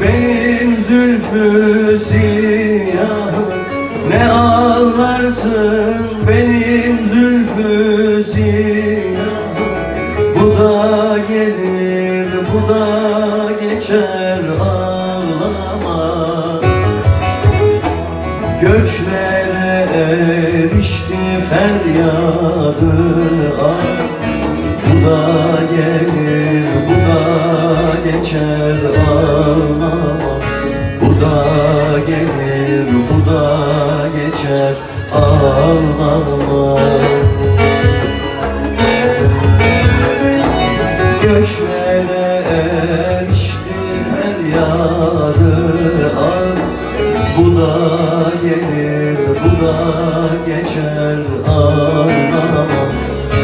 benim zülfü siyahım. Ne ağlarsın benim zülfü siyahım. Bu da gelir, bu da geçer, ağlama. Göklere erişti feryadı, ah. Bu da gelir, bu da geçer, ağlama. Bu da gelir, bu da geçer, ağlama. Göklere erişti feryadı, ah. Bu da gelir, bu da geçer, ağlama.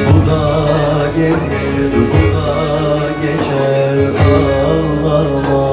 Bu da gelir, bu da geçer, ağlama.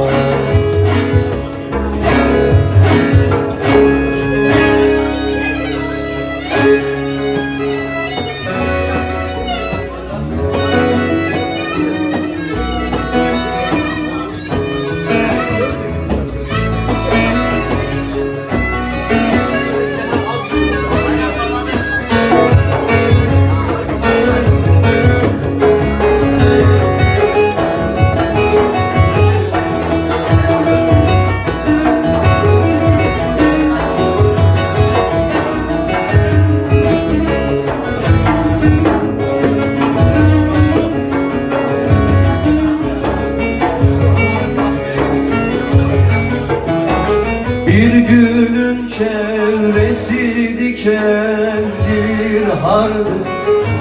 Bir gülün çevresi dikendir hardır.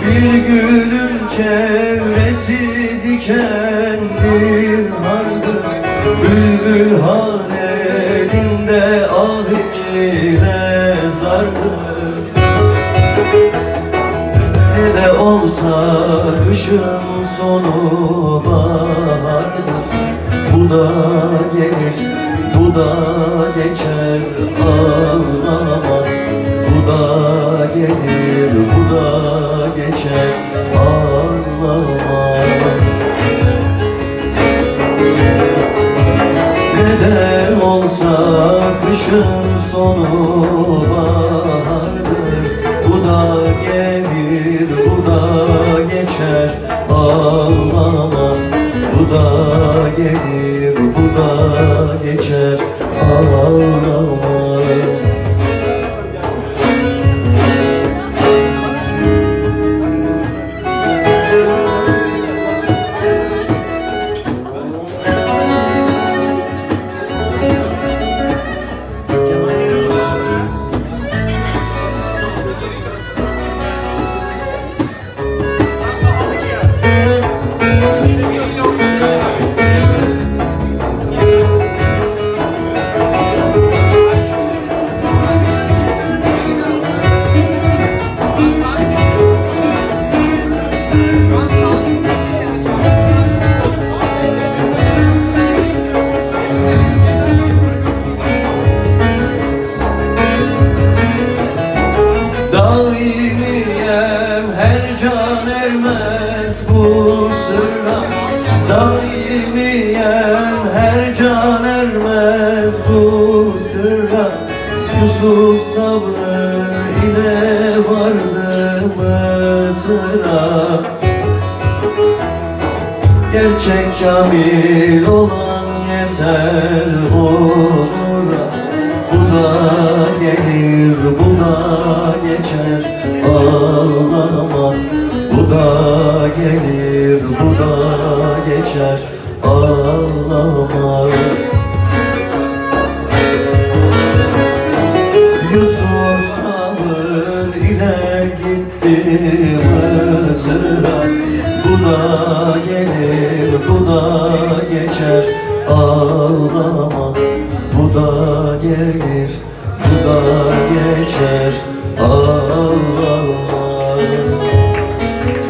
Bir gülün çevresi dikendir hardır. Bülbül halinde ah ile zardır. Ne de olsa kışın sonu bahardır. Bu da gelir, bu da geçer, ağlama. Bu da gelir, bu da geçer, ağlama. Ne de olsa kışın sonu bahardır. Bu da gelir, bu da geçer, ağlama. Bu da gelir, bu da geçer, ağlama. Daimiyem her can ermez bu sırra. Daimiyem her can ermez bu sırra. Yusuf sabrı ile vardı Mısır'a. Gerçek kamil olan yeter onura. Bu da gelir, bu da geçer, ağlama. Bu da gelir, bu da geçer, ağlama. Yusuf sabır ile gitti Mısır'a. Bu da gelir, bu da geçer, ağlama. Bu da gelir, bu da geçer, ağlama.